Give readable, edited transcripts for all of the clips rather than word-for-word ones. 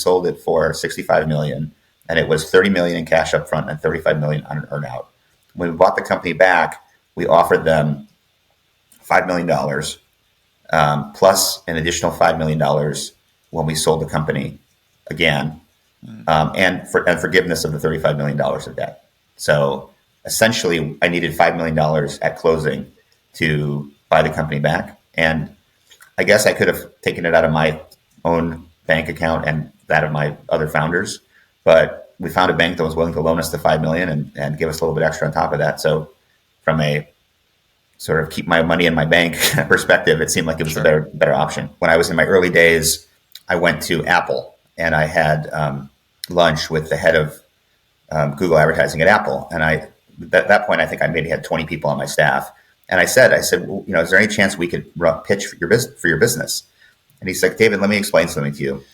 sold it for 65 million, and it was 30 million in cash up front and 35 million on an earnout. When we bought the company back, we offered them $5 million plus an additional $5 million when we sold the company again, and forgiveness of the $35 million of debt. So essentially, I needed $5 million at closing to buy the company back. And I guess I could have taken it out of my own bank account and that of my other founders, but we found a bank that was willing to loan us the $5 million and give us a little bit extra on top of that. So from a sort of keep my money in my bank perspective, it seemed like it was a better option. When I was in my early days, I went to Apple and I had lunch with the head of Google advertising at Apple. And at that point, I think I maybe had 20 people on my staff. And I said, well, is there any chance we could pitch for your business? And he's like, David, let me explain something to you.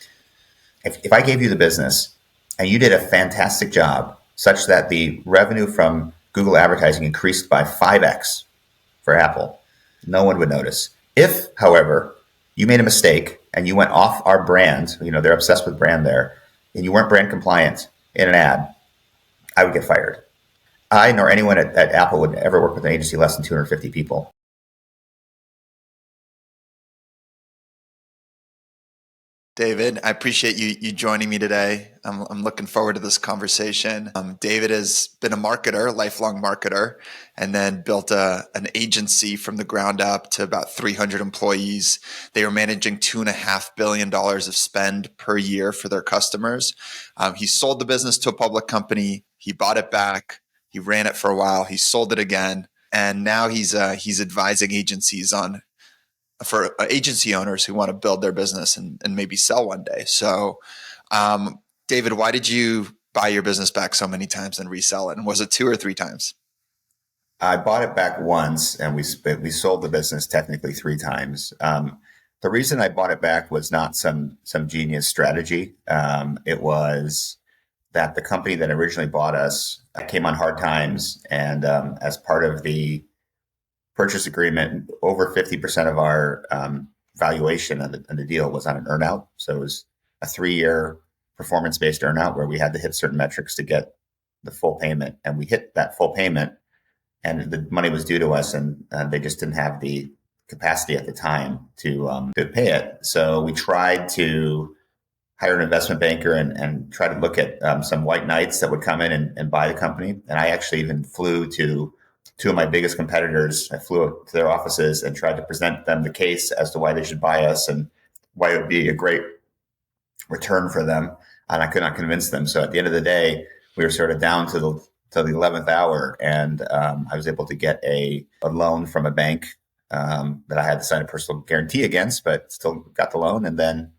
If I gave you the business and you did a fantastic job such that the revenue from Google advertising increased by 5x for Apple, no one would notice. If, however, you made a mistake and you went off our brand, they're obsessed with brand there, and you weren't brand compliant in an ad, I would get fired. I nor anyone at Apple would ever work with an agency less than 250 people. David, I appreciate you joining me today. I'm looking forward to this conversation. David has been a marketer, lifelong marketer, and then built an agency from the ground up to about 300 employees. They were managing $2.5 billion of spend per year for their customers. He sold the business to a public company. He bought it back. He ran it for a while. He sold it again, and now he's advising agencies for agency owners who want to build their business and maybe sell one day. So, David, why did you buy your business back so many times and resell it? And was it 2 or 3 times? I bought it back once, and we sold the business technically 3 times. The reason I bought it back was not some genius strategy. It was that the company that originally bought us came on hard times, and as part of the purchase agreement, over 50% of our valuation on the deal was on an earnout. So it was a 3-year performance-based earnout where we had to hit certain metrics to get the full payment. And we hit that full payment, and the money was due to us, and they just didn't have the capacity at the time to pay it. So we tried to hire an investment banker and try to look at some white knights that would come in and buy the company. And I actually even flew to 2 of my biggest competitors. I flew up to their offices and tried to present them the case as to why they should buy us and why it would be a great return for them. And I could not convince them. So at the end of the day, we were sort of down to the 11th hour. And I was able to get a loan from a bank that I had to sign a personal guarantee against, but still got the loan. And then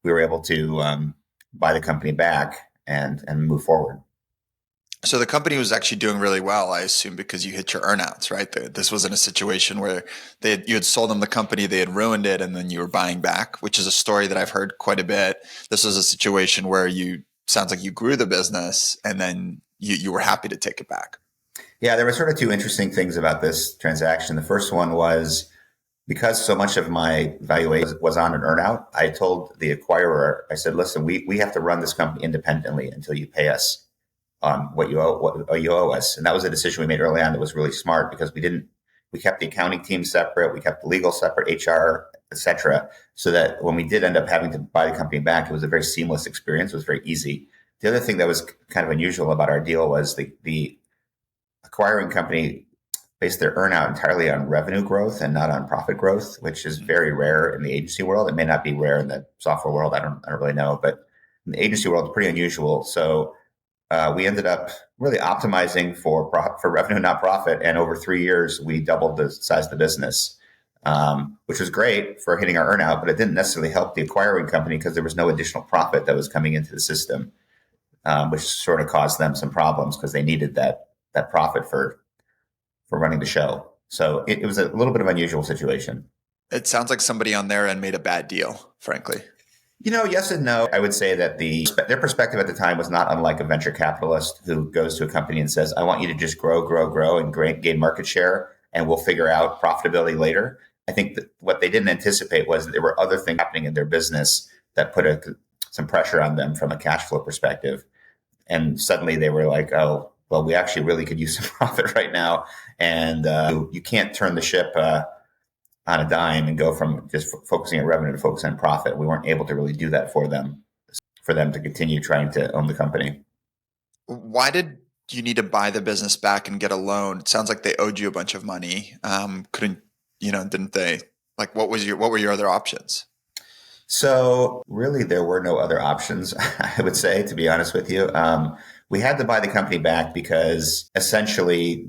we were able to buy the company back and move forward. So the company was actually doing really well, I assume, because you hit your earnouts, right? This wasn't a situation where you had sold them the company, they had ruined it, and then you were buying back, which is a story that I've heard quite a bit. This was a situation where sounds like you grew the business and then you were happy to take it back. Yeah, there were sort of 2 interesting things about this transaction. The first one was because so much of my valuation was on an earnout, I told the acquirer, I said, listen, we have to run this company independently until you pay us what you owe us. And that was a decision we made early on that was really smart because we kept the accounting team separate, we kept the legal separate, HR, et cetera, so that when we did end up having to buy the company back, it was a very seamless experience. It was very easy. The other thing that was kind of unusual about our deal was the acquiring company based their earnout entirely on revenue growth and not on profit growth, which is very rare in the agency world. It may not be rare in the software world. I don't really know, but in the agency world, it's pretty unusual. So we ended up really optimizing for revenue, not profit. And over 3 years, we doubled the size of the business, which was great for hitting our earnout, but it didn't necessarily help the acquiring company because there was no additional profit that was coming into the system, which sort of caused them some problems because they needed that profit for running the show. So it was a little bit of an unusual situation. It sounds like somebody on their end made a bad deal, frankly. Yes and no. I would say that their perspective at the time was not unlike a venture capitalist who goes to a company and says, I want you to just grow and gain market share, and we'll figure out profitability later. I think that what they didn't anticipate was that there were other things happening in their business that put some pressure on them from a cash flow perspective. And suddenly they were like, oh, well, we actually really could use some profit right now. And you can't turn the ship on a dime and go from just focusing on revenue to focus on profit. We weren't able to really do that for them to continue trying to own the company. Why did you need to buy the business back and get a loan? It sounds like they owed you a bunch of money. Didn't they? Like, what were your other options? So really, there were no other options, I would say, to be honest with you. We had to buy the company back because essentially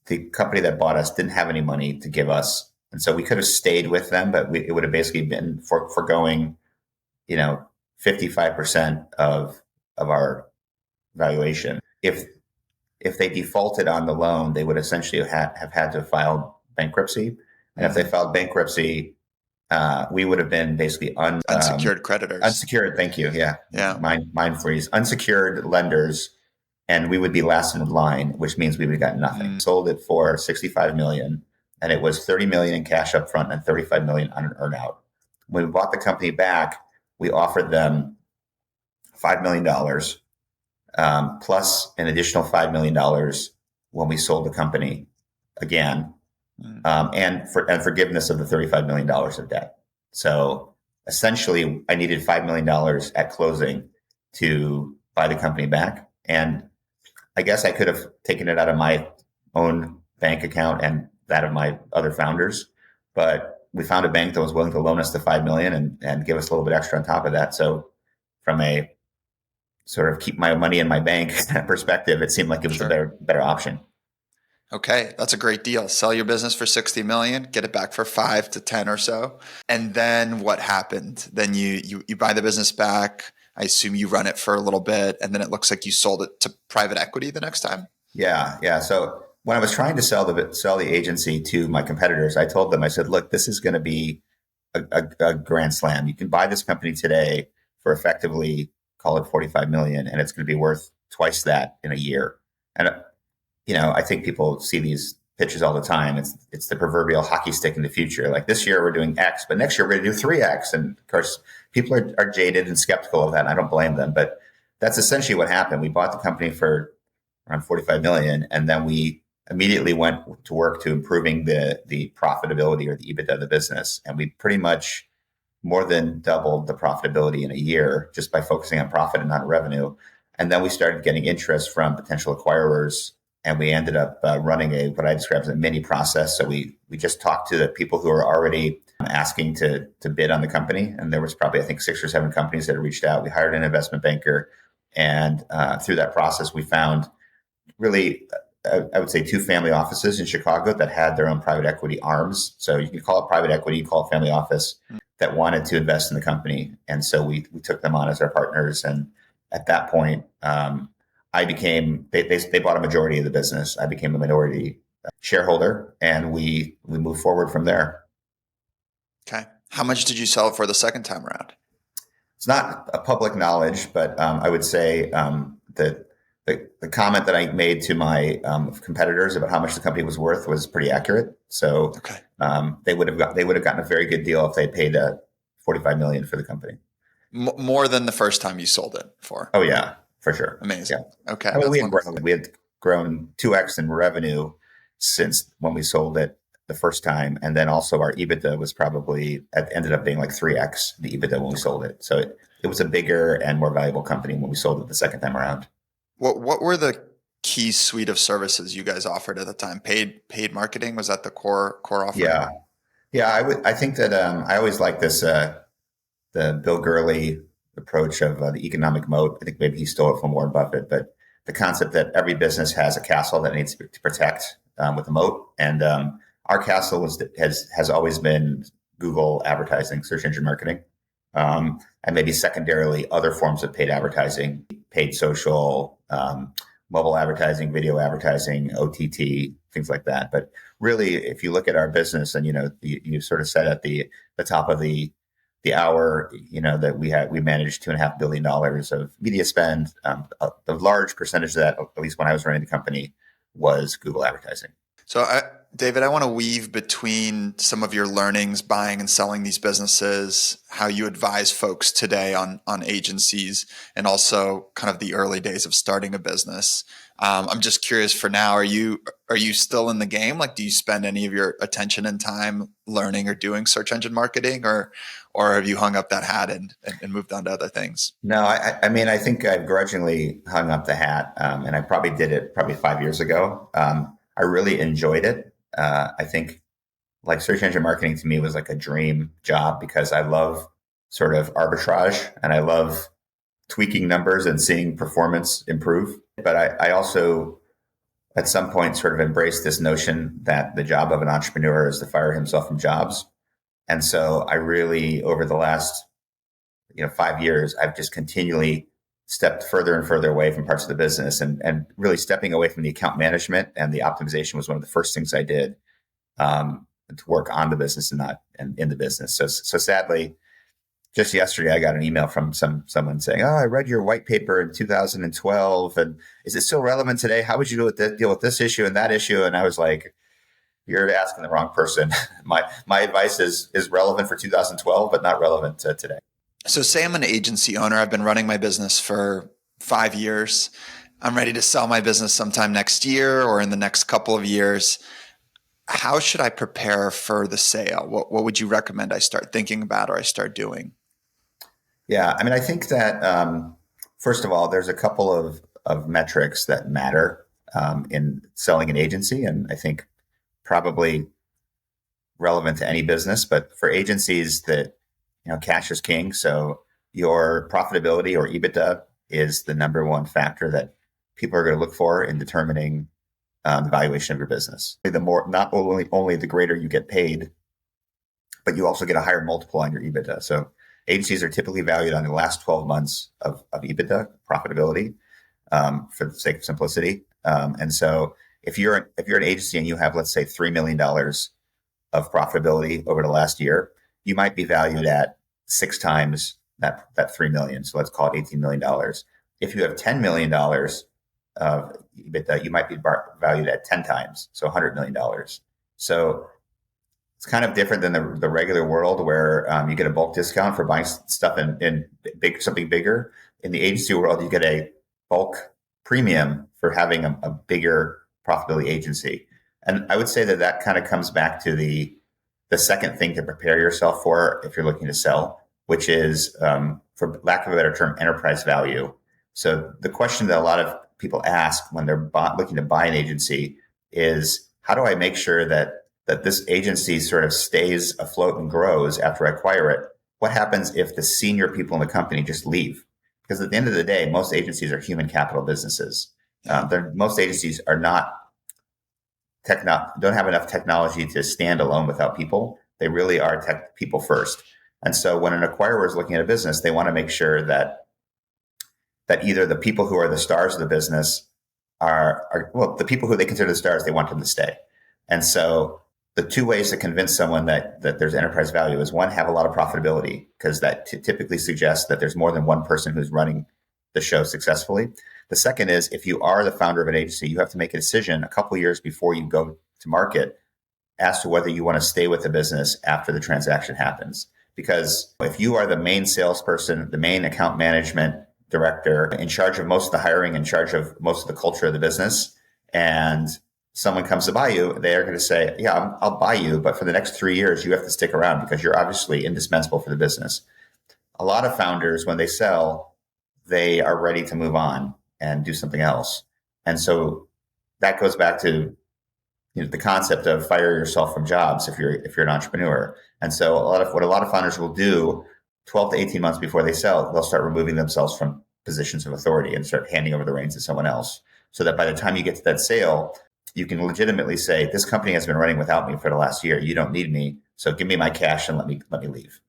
the company that bought us didn't have any money to give us. And so we could have stayed with them, but it would have basically been foregoing, 55% of our valuation. If they defaulted on the loan, they would essentially have had to file bankruptcy. And if they filed bankruptcy, we would have been basically unsecured creditors. Unsecured, thank you. Yeah. Yeah. Mind freeze. Unsecured lenders, and we would be last in line, which means we would have gotten nothing. Sold it for $65 million, and it was $30 million in cash up front and $35 million on an earnout. When we bought the company back, we offered them $5 million plus an additional $5 million when we sold the company again, and forgiveness of the $35 million of debt. So essentially, I needed $5 million at closing to buy the company back. And I guess I could have taken it out of my own bank account and that of my other founders, but we found a bank that was willing to loan us the $5 million and give us a little bit extra on top of that. So from a sort of keep my money in my bank perspective, it seemed like it was a better option. Okay, that's a great deal. Sell your business for 60 million, get it back for 5 to 10 or so. And then what happened? Then you buy the business back. I assume you run it for a little bit, and then it looks like you sold it to private equity the next time. Yeah. So when I was trying to sell the agency to my competitors, I told them, I said, look, this is going to be a grand slam. You can buy this company today for effectively, call it 45 million, and it's going to be worth twice that in a year. And I think people see these pitches all the time. It's the proverbial hockey stick in the future. Like this year we're doing X, but next year we're going to do 3X. And of course, people are jaded and skeptical of that. And I don't blame them, but that's essentially what happened. We bought the company for around 45 million, and then we immediately went to work to improving the profitability or the EBITDA of the business. And we pretty much more than doubled the profitability in a year just by focusing on profit and not revenue. And then we started getting interest from potential acquirers, and we ended up running what I describe as a mini process. So we just talked to the people who were already asking to bid on the company. And there was probably, I think, 6 or 7 companies that had reached out. We hired an investment banker. And through that process, we found really, I would say, 2 family offices in Chicago that had their own private equity arms. So you can call it private equity, you call it family office, that wanted to invest in the company. And so we took them on as our partners. And at that point, they bought a majority of the business. I became a minority shareholder, and we moved forward from there. Okay. How much did you sell it for the second time around? It's not a public knowledge, but I would say that the comment that I made to my competitors about how much the company was worth was pretty accurate. So they would have gotten a very good deal if they paid $45 million for the company. More than the first time you sold it for. Oh yeah, for sure. Amazing. Yeah. Okay. I mean, we had grown 2x in revenue since when we sold it the first time, and then also our EBITDA was ended up being like 3x the EBITDA when we sold it. So it was a bigger and more valuable company when we sold it the second time around. What were the key suite of services you guys offered at the time? Paid marketing, was that the core offering? Yeah. I think that I always like this the Bill Gurley approach of the economic moat. I think maybe he stole it from Warren Buffett, but the concept that every business has a castle that needs to protect with a moat, and our castle has always been Google advertising, search engine marketing, and maybe secondarily other forms of paid advertising, paid social, mobile advertising, video advertising, OTT, things like that. But really, if you look at our business, and you sort of said at the top of the hour, that we managed $2.5 billion of media spend. The large percentage of that, at least when I was running the company, was Google advertising. So David, I want to weave between some of your learnings buying and selling these businesses, how you advise folks today on agencies, and also kind of the early days of starting a business. I'm just curious for now, are you still in the game? Like, do you spend any of your attention and time learning or doing search engine marketing, or have you hung up that hat and moved on to other things? No, I mean, I think I've grudgingly hung up the hat, and I probably did it probably 5 years ago. I really enjoyed it. I think like search engine marketing to me was like a dream job because I love sort of arbitrage and I love tweaking numbers and seeing performance improve. But I also, at some point, sort of embraced this notion that the job of an entrepreneur is to fire himself from jobs. And so I really, over the last 5 years, I've just continually stepped further and further away from parts of the business and really stepping away from the account management and the optimization was one of the first things I did to work on the business and not in the business. So sadly, just yesterday, I got an email from someone saying, "Oh, I read your white paper in 2012, and is it still relevant today? How would you deal with this issue and that issue?" And I was like, "You're asking the wrong person. My advice is relevant for 2012, but not relevant to today." So say I'm an agency owner. I've been running my business for 5 years. I'm ready to sell my business sometime next year or in the next couple of years. How should I prepare for the sale? What would you recommend I start thinking about or I start doing? Yeah, I mean, I think that first of all, there's a couple of metrics that matter in selling an agency, and I think probably relevant to any business. But for agencies, that cash is king. So your profitability or EBITDA is the number one factor that people are going to look for in determining the valuation of your business. The more, not only the greater you get paid, but you also get a higher multiple on your EBITDA. So agencies are typically valued on the last 12 months of EBITDA profitability, for the sake of simplicity. And so if you're an agency and you have, let's say, $3 million of profitability over the last year, you might be valued at 6 times that 3 million. So let's call it $18 million. If you have $10 million of EBITDA, you might be valued at 10 times, so $100 million. So it's kind of different than the regular world where you get a bulk discount for buying stuff in something bigger. In the agency world, you get a bulk premium for having a bigger profitability agency. And I would say that kind of comes back to the second thing to prepare yourself for if you're looking to sell, which is, for lack of a better term, enterprise value. So the question that a lot of people ask when they're looking to buy an agency is, how do I make sure that this agency sort of stays afloat and grows after I acquire it? What happens if the senior people in the company just leave? Because at the end of the day, most agencies are human capital businesses. Most agencies are not don't have enough technology to stand alone without people. They really are tech people first. And so when an acquirer is looking at a business, they want to make sure that either the people who are the stars of the business are the people who they consider the stars, they want them to stay. And so the two ways to convince someone that there's enterprise value is, one, have a lot of profitability, because that typically suggests that there's more than one person who's running the show successfully. The second is, if you are the founder of an agency, you have to make a decision a couple of years before you go to market as to whether you want to stay with the business after the transaction happens. Because if you are the main salesperson, the main account management director, in charge of most of the hiring, in charge of most of the culture of the business, and someone comes to buy you, they are going to say, "Yeah, I'll buy you, but for the next 3 years, you have to stick around because you're obviously indispensable for the business." A lot of founders, when they sell, they are ready to move on and do something else. And so that goes back to the concept of fire yourself from jobs if you're an entrepreneur. And so what a lot of founders will do 12 to 18 months before they sell, they'll start removing themselves from positions of authority and start handing over the reins to someone else, so that by the time you get to that sale, you can legitimately say, "This company has been running without me for the last year. You don't need me, so give me my cash and let me leave."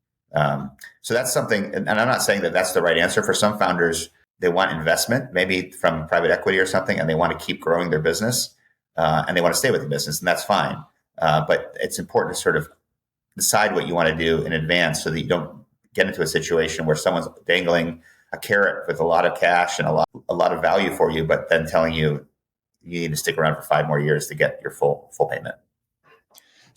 So that's something, and I'm not saying that that's the right answer. For some founders, they want investment, maybe from private equity or something, and they want to keep growing their business, and they want to stay with the business, and that's fine. But it's important to sort of decide what you want to do in advance so that you don't get into a situation where someone's dangling a carrot with a lot of cash and a lot of value for you, but then telling you you need to stick around for 5 more years to get your full payment.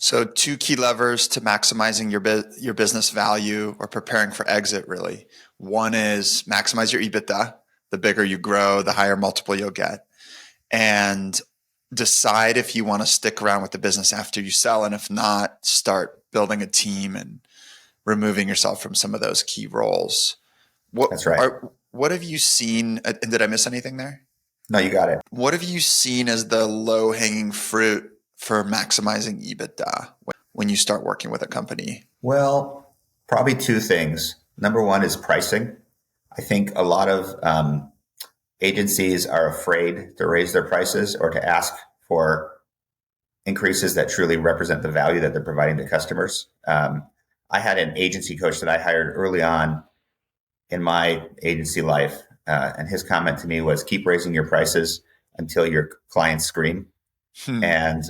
So two key levers to maximizing your business value or preparing for exit, really. One is maximize your EBITDA. The bigger you grow, the higher multiple you'll get. And decide if you want to stick around with the business after you sell. And if not, start building a team and removing yourself from some of those key roles. That's right. What have you seen? And did I miss anything there? No, you got it. What have you seen as the low hanging fruit for maximizing EBITDA when you start working with a company? Well, probably two things. Number one is pricing. I think a lot of agencies are afraid to raise their prices or to ask for increases that truly represent the value that they're providing to customers. I had an agency coach that I hired early on in my agency life, and his comment to me was, keep raising your prices until your clients scream. And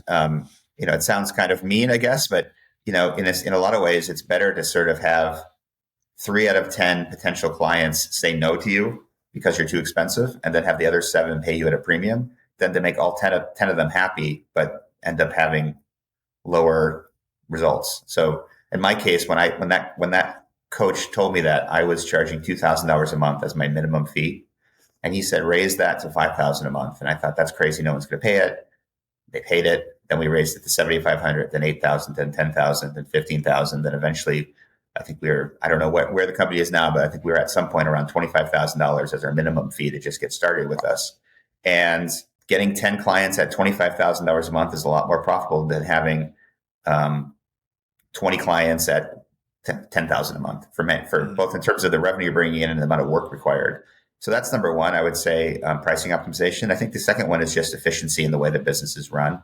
it sounds kind of mean, I guess, but in a lot of ways, it's better to sort of have 3 out of 10 potential clients say no to you because you're too expensive, and then have the other 7 pay you at a premium, than to make all 10 of them happy, but end up having lower results. So in my case, when that coach told me that, I was charging $2,000 a month as my minimum fee, and he said raise that to $5,000 a month, and I thought that's crazy. No one's going to pay it. They paid it. Then we raised it to $7,500, then $8,000, then $10,000, then $15,000. Then eventually, I think I don't know where the company is now, but I think we were at some point around $25,000 as our minimum fee to just get started with us. And getting 10 clients at $25,000 a month is a lot more profitable than having 20 clients at $10,000 a month for both in terms of the revenue you're bringing in and the amount of work required. So that's number one. I would say pricing optimization. I think the second one is just efficiency in the way that business is run.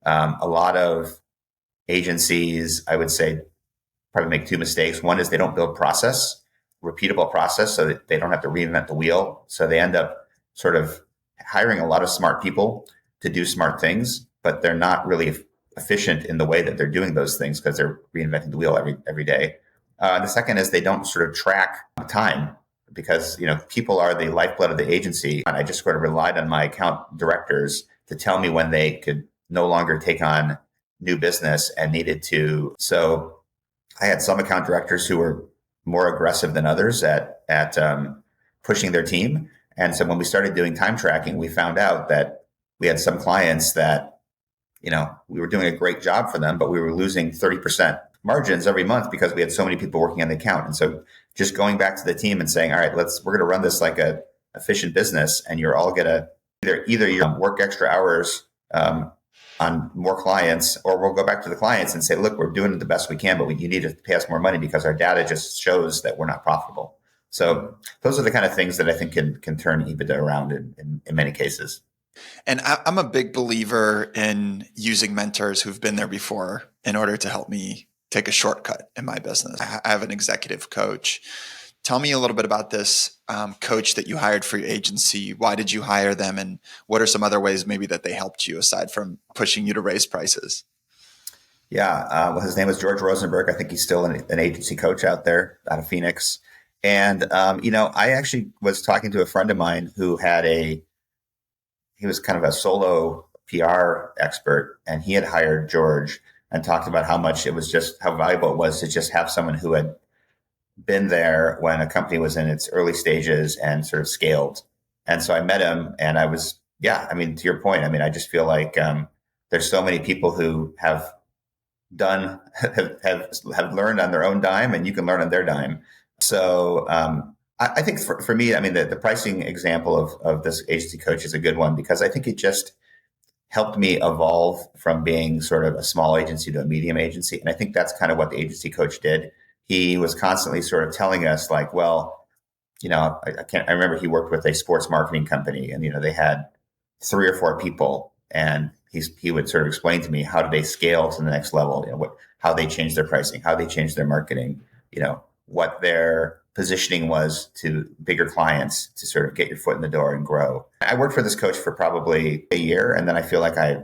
A lot of agencies, I would say, probably make 2 mistakes. One is they don't build repeatable process, so that they don't have to reinvent the wheel. So they end up sort of hiring a lot of smart people to do smart things, but they're not really efficient in the way that they're doing those things because they're reinventing the wheel every day. The second is they don't sort of track time, because people are the lifeblood of the agency. And I just sort of relied on my account directors to tell me when they could no longer take on new business and needed to. So I had some account directors who were more aggressive than others at pushing their team. And so when we started doing time tracking, we found out that we had some clients that, we were doing a great job for them, but we were losing 30% margins every month because we had so many people working on the account. And so just going back to the team and saying, all right, we're going to run this like a efficient business, and you're all going to either you work extra hours on more clients, or we'll go back to the clients and say, look, we're doing the best we can, but you need to pay us more money because our data just shows that we're not profitable. So those are the kind of things that I think can turn EBITDA around in many cases. And I'm a big believer in using mentors who've been there before in order to help me take a shortcut in my business. I have an executive coach. Tell me a little bit about this coach that you hired for your agency. Why did you hire them? And what are some other ways maybe that they helped you aside from pushing you to raise prices? Yeah. Well, his name was George Rosenberg. I think he's still an agency coach out there out of Phoenix. And, I actually was talking to a friend of mine who he was kind of a solo PR expert, and he had hired George and talked about how valuable it was to just have someone who had been there when a company was in its early stages and sort of scaled. And so I met him, and to your point, I just feel like there's so many people who have learned on their own dime, and you can learn on their dime. So I think for me, the pricing example of this agency coach is a good one, because I think it just helped me evolve from being sort of a small agency to a medium agency. And I think that's kind of what the agency coach did. He was constantly sort of telling us like, well, I remember he worked with a sports marketing company, and, they had 3 or 4 people, and he would sort of explain to me how did they scale to the next level, how they changed their pricing, how they changed their marketing, what their positioning was to bigger clients to sort of get your foot in the door and grow. I worked for this coach for probably a year, and then I feel like I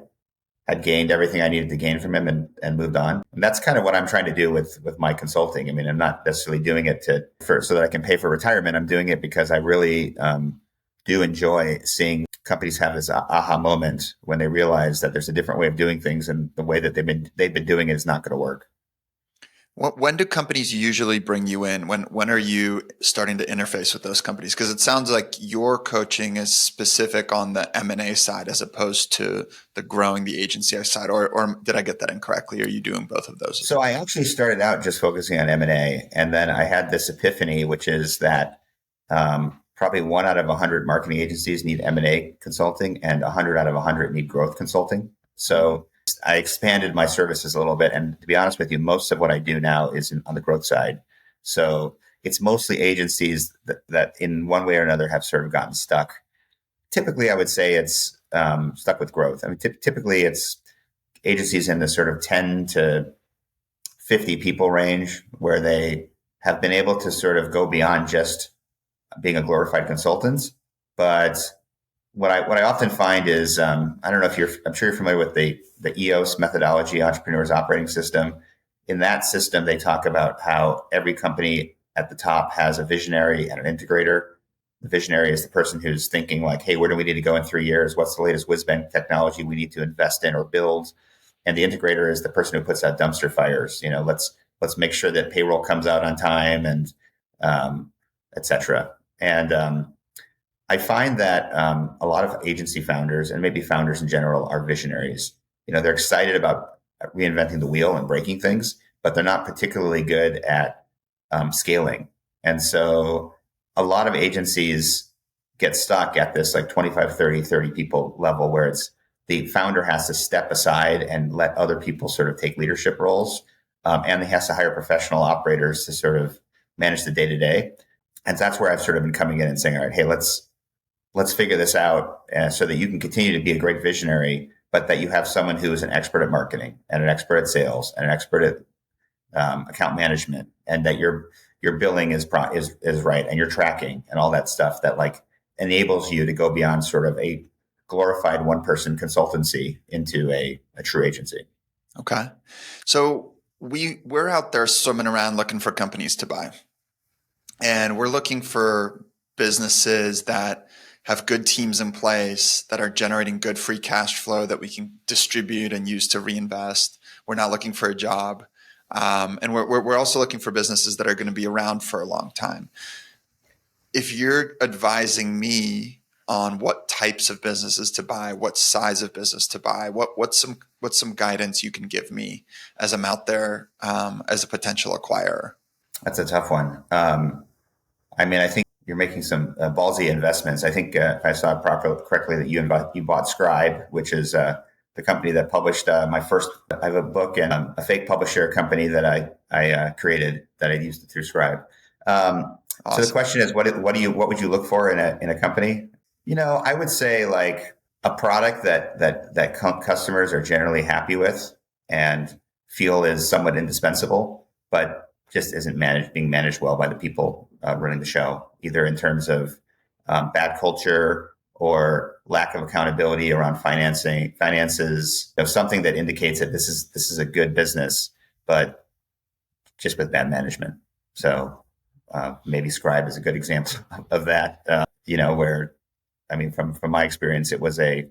had gained everything I needed to gain from him and moved on. And that's kind of what I'm trying to do with my consulting. I'm not necessarily doing it so that I can pay for retirement. I'm doing it because I really do enjoy seeing companies have this aha moment when they realize that there's a different way of doing things, and the way that they've been doing it is not going to work. When do companies usually bring you in? When are you starting to interface with those companies? Because it sounds like your coaching is specific on the M&A side as opposed to the growing the agency side. Or did I get that incorrectly? Are you doing both of those as So well? I actually started out just focusing on M&A, and then I had this epiphany, which is that probably 1 out of 100 marketing agencies need M&A consulting, and 100 out of 100 need growth consulting. So I expanded my services a little bit, and to be honest with you, most of what I do now is on the growth side. So it's mostly agencies that in one way or another have sort of gotten stuck. Typically, I would say it's stuck with growth. I mean, typically it's agencies in the sort of 10 to 50 people range where they have been able to sort of go beyond just being a glorified consultant. But what I often find is I don't know if I'm sure you're familiar with the EOS methodology, Entrepreneurs Operating System. In that system, they talk about how every company at the top has a visionary and an integrator. The visionary is the person who's thinking like, hey, where do we need to go in 3 years? What's the latest whiz bang technology we need to invest in or build? And the integrator is the person who puts out dumpster fires. Let's make sure that payroll comes out on time, and et cetera. And I find that a lot of agency founders, and maybe founders in general, are visionaries. They're excited about reinventing the wheel and breaking things, but they're not particularly good at scaling. And so a lot of agencies get stuck at this like 25, 30 people level, where it's the founder has to step aside and let other people sort of take leadership roles. And he has to hire professional operators to sort of manage the day to day. And that's where I've sort of been coming in and saying, all right, hey, let's figure this out so that you can continue to be a great visionary, but that you have someone who is an expert at marketing and an expert at sales and an expert at account management, and that your billing is right, and your tracking and all that stuff that like enables you to go beyond sort of a glorified one person consultancy into a true agency. Okay. So we're out there swimming around looking for companies to buy. And we're looking for businesses that have good teams in place, that are generating good free cash flow that we can distribute and use to reinvest. We're not looking for a job. And we're also looking for businesses that are going to be around for a long time. If you're advising me on what types of businesses to buy, what size of business to buy, what's some guidance you can give me as I'm out there as a potential acquirer? That's a tough one. I mean, I think you're making some ballsy investments. I think if I saw it correctly, that you bought Scribe, which is the company that published my first. I have a book and a fake publisher company that I created that I used through Scribe. Awesome. So the question is, what would you look for in a company? I would say like a product that customers are generally happy with and feel is somewhat indispensable, but just isn't being managed well by the people running the show, either in terms of bad culture or lack of accountability around finances, something that indicates that this is a good business, but just with bad management. So maybe Scribe is a good example of that. Where, I mean, from my experience, it was when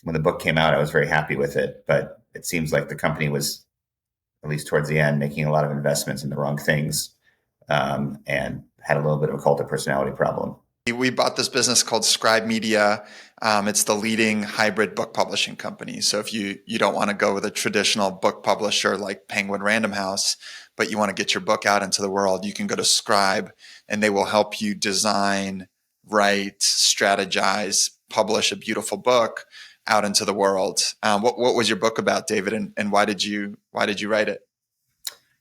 the book came out, I was very happy with it, but it seems like the company was, at least towards the end, making a lot of investments in the wrong things, and had a little bit of a cult of personality problem. We bought this business called Scribe Media. It's the leading hybrid book publishing company. So if you don't want to go with a traditional book publisher like Penguin Random House, but you want to get your book out into the world, you can go to Scribe, and they will help you design, write, strategize, publish a beautiful book out into the world. What was your book about, David, and why did you write it?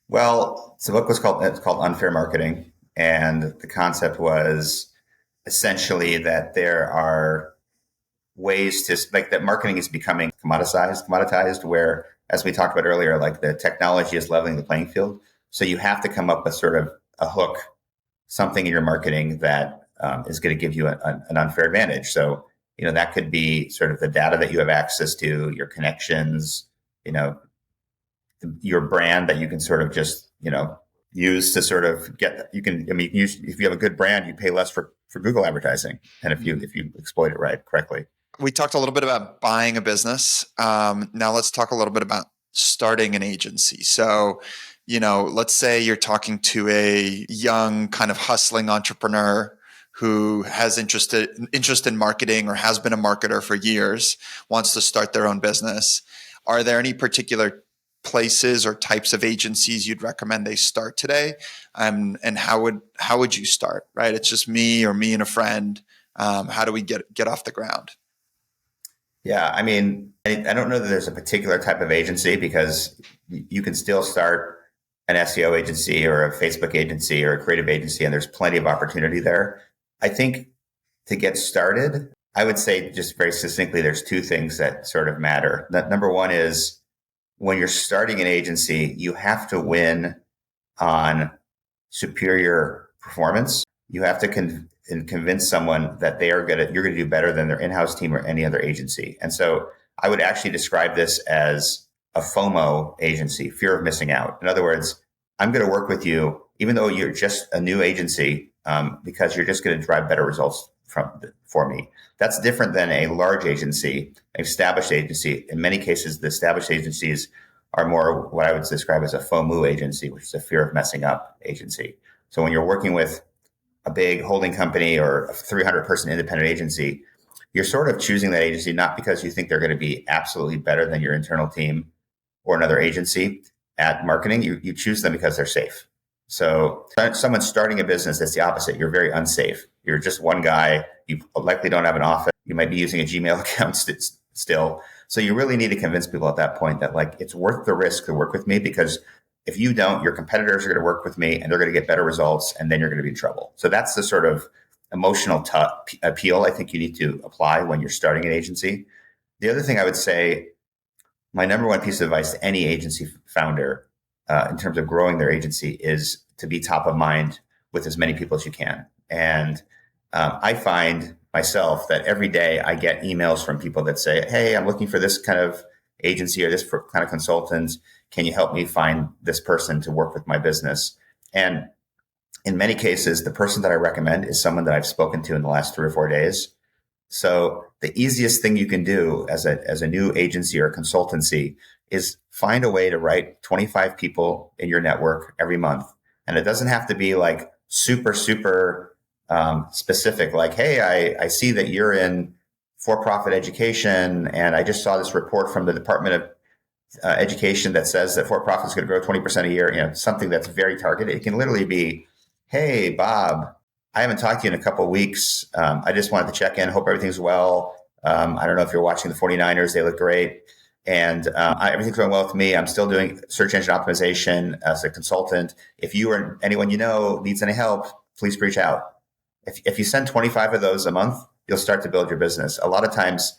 Well, the book was called Unfair Marketing, and the concept was essentially that there are ways to like that marketing is becoming commoditized, where, as we talked about earlier, like the technology is leveling the playing field. So you have to come up with sort of a hook, something in your marketing that is going to give you an unfair advantage. So, that could be sort of the data that you have access to, your connections, your brand that you can sort of just, use to sort of if you have a good brand, you pay less for for Google advertising, and if you exploit it correctly. We talked a little bit about buying a business. Now let's talk a little bit about starting an agency. So, let's say you're talking to a young kind of hustling entrepreneur who has interest in marketing or has been a marketer for years, wants to start their own business. Are there any particular places or types of agencies you'd recommend they start today? And how would you start? Right? It's just me and a friend. How do we get off the ground? Yeah, I mean, I don't know that there's a particular type of agency, because you can still start an SEO agency or a Facebook agency or a creative agency, and there's plenty of opportunity there. I think to get started, I would say just very succinctly, there's two things that sort of matter. Number one is, when you're starting an agency, you have to win on superior performance. You have to convince someone that you're going to do better than their in-house team or any other agency. And so I would actually describe this as a FOMO agency, fear of missing out. In other words, I'm going to work with you, even though you're just a new agency, because you're just going to drive better results for me. That's different than a large agency, an established agency. In many cases, the established agencies are more what I would describe as a FOMO agency, which is a fear of messing up agency. So when you're working with a big holding company or a 300-person independent agency, you're sort of choosing that agency not because you think they're going to be absolutely better than your internal team or another agency at marketing. You choose them because they're safe. So someone starting a business, that's the opposite. You're very unsafe. You're just one guy. You likely don't have an office. You might be using a Gmail account still. So you really need to convince people at that point that it's worth the risk to work with me, because if you don't, your competitors are going to work with me and they're going to get better results, and then you're going to be in trouble. So that's the sort of emotional appeal I think you need to apply when you're starting an agency. The other thing I would say, my number one piece of advice to any agency founder in terms of growing their agency, is to be top of mind with as many people as you can. And I find myself that every day I get emails from people that say, hey, I'm looking for this kind of agency or this kind of consultant. Can you help me find this person to work with my business? And in many cases, the person that I recommend is someone that I've spoken to in the last 3 or 4 days. So the easiest thing you can do as a new agency or consultancy is find a way to write 25 people in your network every month. And it doesn't have to be super specific. Hey, I see that you're in for-profit education, and I just saw this report from the Department of Education that says that for-profit is going to grow 20% a year. Something that's very targeted. It can literally be, hey, Bob, I haven't talked to you in a couple of weeks. I just wanted to check in. Hope everything's well. I don't know if you're watching the 49ers. They look great. And everything's going well with me. I'm still doing search engine optimization as a consultant. If you or anyone you know needs any help, please reach out. If you send 25 of those a month, you'll start to build your business. A lot of times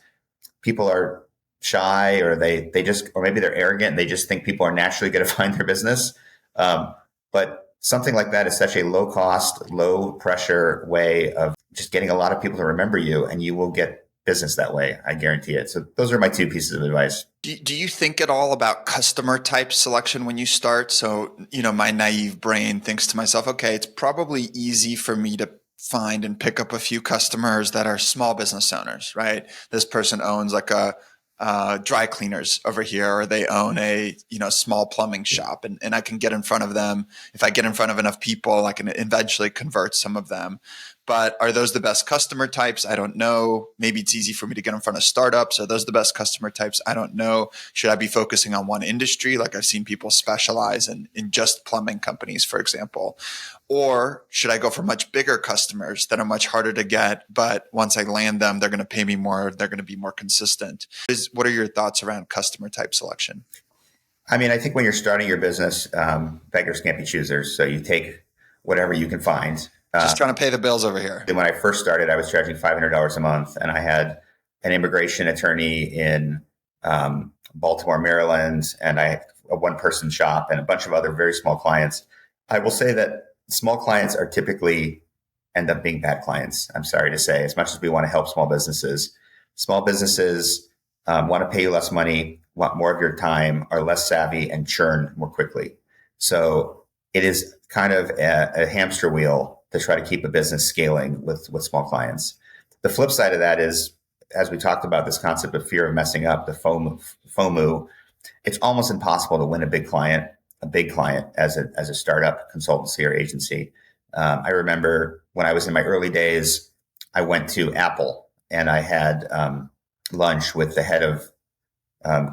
people are shy, or or maybe they're arrogant and they just think people are naturally going to find their business. But something like that is such a low cost, low pressure way of just getting a lot of people to remember you, and you will get business that way. I guarantee it. So those are my two pieces of advice. Do you think at all about customer type selection when you start? So, my naive brain thinks to myself, okay, it's probably easy for me to find and pick up a few customers that are small business owners, right? This person owns a dry cleaners over here, or they own a small plumbing shop, and I can get in front of them. If I get in front of enough people, I can eventually convert some of them. But are those the best customer types? I don't know. Maybe it's easy for me to get in front of startups. Are those the best customer types? I don't know. Should I be focusing on one industry? I've seen people specialize in just plumbing companies, for example. Or should I go for much bigger customers that are much harder to get, but once I land them, they're going to pay me more. They're going to be more consistent. What are your thoughts around customer type selection? I mean, I think when you're starting your business, beggars can't be choosers. So you take whatever you can find. Just trying to pay the bills over here. When I first started, I was charging $500 a month, and I had an immigration attorney in Baltimore, Maryland, and I had a one-person shop and a bunch of other very small clients. I will say that small clients are typically end up being bad clients. I'm sorry to say, as much as we want to help small businesses want to pay you less money, want more of your time, are less savvy, and churn more quickly. So it is kind of a hamster wheel to try to keep a business scaling with small clients. The flip side of that is, as we talked about, this concept of fear of messing up, the FOMO, it's almost impossible to win a big client as a startup consultancy or agency. I remember when I was in my early days, I went to Apple and I had lunch with the head of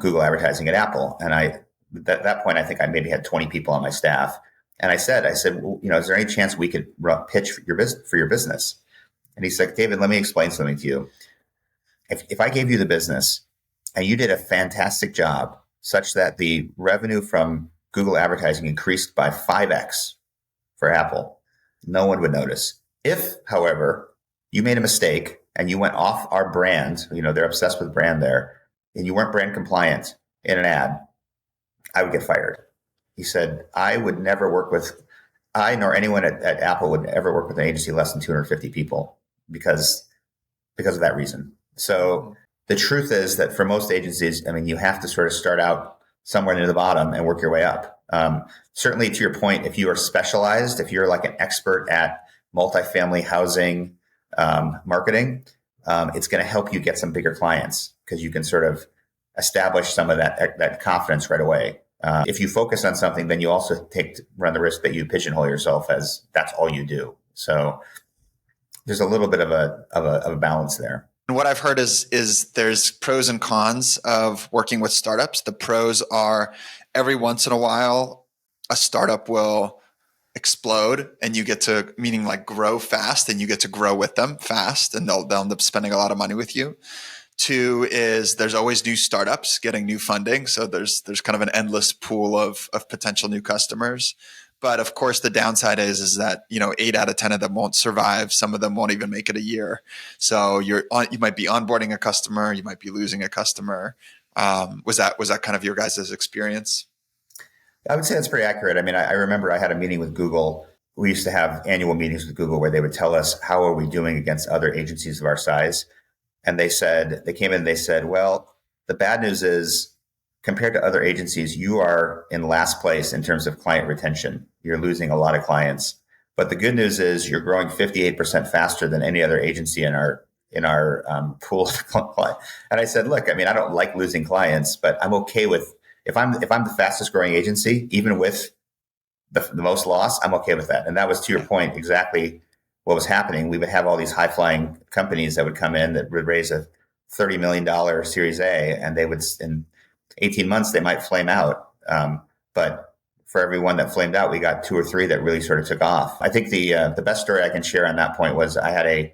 Google advertising at Apple. And at that point, I think I maybe had 20 people on my staff. And I said, well, is there any chance we could pitch for your business? And he's like, David, let me explain something to you. If I gave you the business and you did a fantastic job such that the revenue from Google advertising increased by 5x for Apple, no one would notice. If, however, you made a mistake and you went off our brand, they're obsessed with brand there, and you weren't brand compliant in an ad, I would get fired. He said, I nor anyone at Apple would ever work with an agency less than 250 people because of that reason. So the truth is that for most agencies, you have to sort of start out somewhere near the bottom and work your way up. Certainly, to your point, if you are specialized, if you're like an expert at multifamily housing marketing, it's going to help you get some bigger clients because you can sort of establish some of that confidence right away. If you focus on something, then you also run the risk that you pigeonhole yourself as that's all you do. So there's a little bit of a balance there. And what I've heard is there's pros and cons of working with startups. The pros are every once in a while, a startup will explode and you get to, meaning like grow fast, and you get to grow with them fast, and they'll end up spending a lot of money with you. Two is there's always new startups getting new funding. So there's kind of an endless pool of potential new customers. But of course, the downside is that 8 out of 10 of them won't survive. Some of them won't even make it a year. So you might be onboarding a customer, you might be losing a customer. Was that kind of your guys' experience? I would say that's pretty accurate. I remember I had a meeting with Google. We used to have annual meetings with Google where they would tell us how are we doing against other agencies of our size. And they came in and they said, well, the bad news is compared to other agencies, you are in last place in terms of client retention. You're losing a lot of clients. But the good news is you're growing 58% faster than any other agency in our pool of clients. And I said, look, I don't like losing clients, but I'm okay with if I'm the fastest growing agency, even with the most loss, I'm okay with that. And that was, to your point, exactly what was happening. We would have all these high flying companies that would come in that would raise a $30 million Series A, and they would, in 18 months, they might flame out. But for every one that flamed out, we got 2 or 3 that really sort of took off. I think the best story I can share on that point was I had a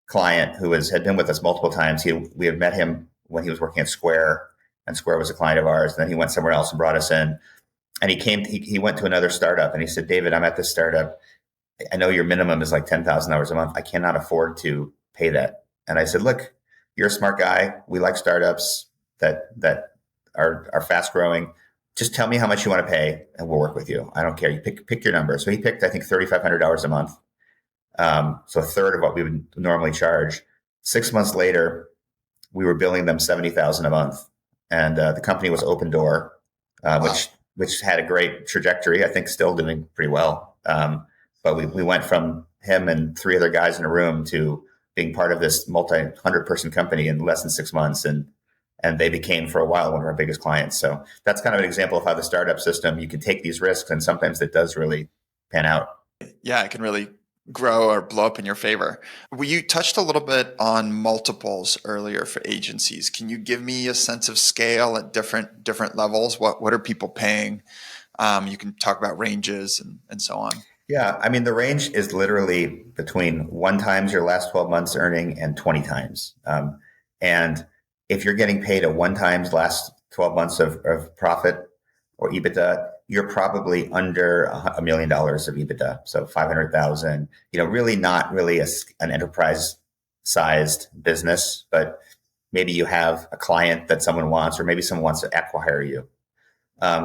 client who had been with us multiple times. We had met him when he was working at Square, and Square was a client of ours. And then he went somewhere else and brought us in. And he went to another startup and he said, David, I'm at this startup. I know your minimum is like $10,000 a month. I cannot afford to pay that. And I said, look, you're a smart guy. We like startups that are fast growing. Just tell me how much you want to pay and we'll work with you. I don't care. You pick your number. So he picked, I think, $3,500 a month. So a third of what we would normally charge. 6 months later, we were billing them $70,000 a month. And the company was Open Door, Wow. which had a great trajectory. I think still doing pretty well. But we went from him and 3 other guys in a room to being part of this multi-100-person company in less than 6 months. And they became, for a while, one of our biggest clients. So that's kind of an example of how the startup system, you can take these risks, and sometimes it does really pan out. Yeah, it can really grow or blow up in your favor. Well, you touched a little bit on multiples earlier for agencies. Can you give me a sense of scale at different levels? What are people paying? You can talk about ranges and so on. Yeah, the range is literally between 1 times your last 12 months earning and 20 times. And if you're getting paid at 1 times last 12 months of profit or EBITDA, you're probably under $1 million of EBITDA. So 500,000, really not really an enterprise sized business, but maybe you have a client that someone wants, or maybe someone wants to acquire you.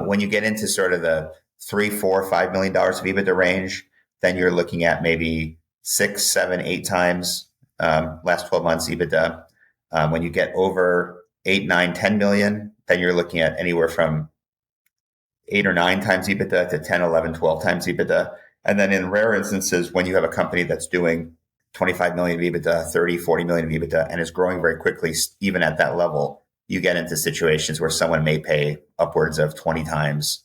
When you get into sort of the $3, $4, $5 million of EBITDA range, then you're looking at maybe 6, 7, 8 times last 12 months EBITDA. When you get over 8, 9, 10 million, then you're looking at anywhere from 8 or 9 times EBITDA to 10, 11, 12 times EBITDA. And then in rare instances, when you have a company that's doing 25 million of EBITDA, 30, 40 million of EBITDA, and is growing very quickly, even at that level, you get into situations where someone may pay upwards of 20 times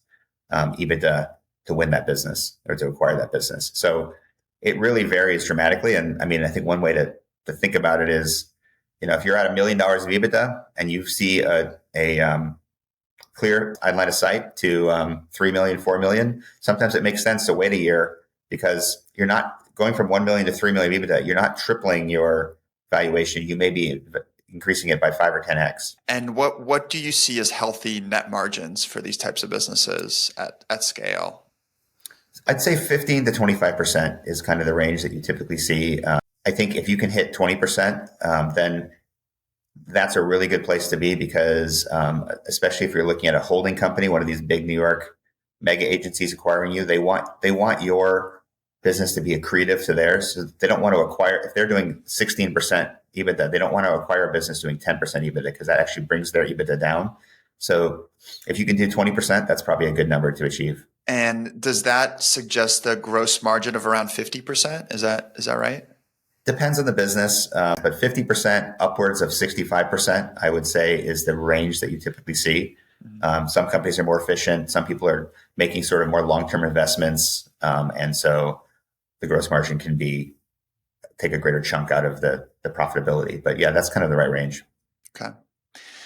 EBITDA to win that business or to acquire that business. So it really varies dramatically. And I mean, I think one way to think about it is, if you're at $1 million of EBITDA and you see a clear line of sight to 3 million, 4 million, sometimes it makes sense to wait a year because you're not going from 1 million to 3 million EBITDA. You're not tripling your valuation. You may be increasing it by 5 or 10x. And what do you see as healthy net margins for these types of businesses at scale? I'd say 15 to 25% is kind of the range that you typically see. I think if you can hit 20%, then that's a really good place to be because especially if you're looking at a holding company, one of these big New York mega agencies acquiring you, they want your business to be accretive to theirs. So they don't want to acquire, if they're doing 16% EBITDA, they don't want to acquire a business doing 10% EBITDA because that actually brings their EBITDA down. So if you can do 20%, that's probably a good number to achieve. And does that suggest a gross margin of around 50%? Is that right? Depends on the business, but 50% upwards of 65%, I would say, is the range that you typically see. Some companies are more efficient. Some people are making sort of more long-term investments. And so the gross margin can take a greater chunk out of the profitability. But yeah, that's kind of the right range. Okay.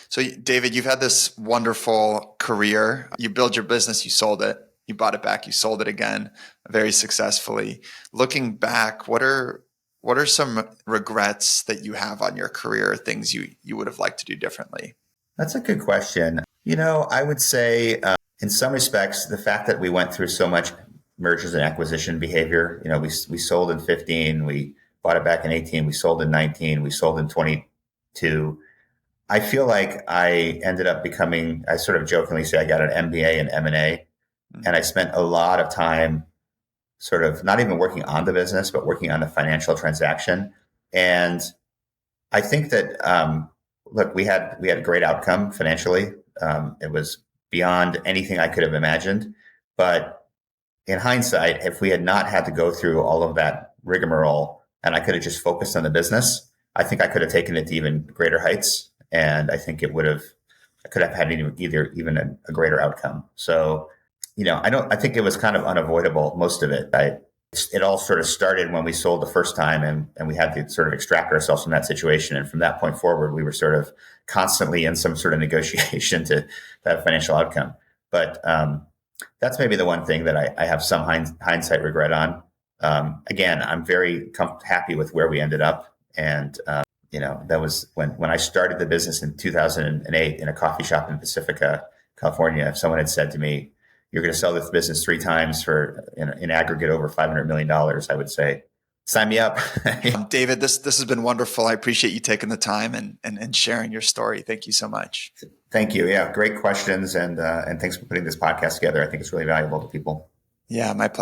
So David, you've had this wonderful career. You built your business, you sold it, you bought it back, you sold it again very successfully. Looking back, what are some regrets that you have on your career, things you would have liked to do differently? That's a good question. I would say in some respects, the fact that we went through so much mergers and acquisition behavior, we sold in 15, we bought it back in 18, we sold in 19, we sold in 22. I feel like I ended up I sort of jokingly say I got an MBA in M&A, and I spent a lot of time sort of not even working on the business, but working on the financial transaction. And I think that, look, we had a great outcome financially. It was beyond anything I could have imagined. But in hindsight, if we had not had to go through all of that rigmarole and I could have just focused on the business, I think I could have taken it to even greater heights. And I think I could have had even a greater outcome. So, I think it was kind of unavoidable, most of it. It all sort of started when we sold the first time and we had to sort of extract ourselves from that situation. And from that point forward, we were sort of constantly in some sort of negotiation to have a financial outcome. But that's maybe the one thing that I have some hindsight regret on. Again, I'm very happy with where we ended up. And, that was when I started the business in 2008 in a coffee shop in Pacifica, California. If someone had said to me, you're going to sell this business 3 times for in aggregate over $500 million, I would say, sign me up. David, this has been wonderful. I appreciate you taking the time and sharing your story. Thank you so much. Thank you. Yeah, great questions. And thanks for putting this podcast together. I think it's really valuable to people. Yeah, my pleasure.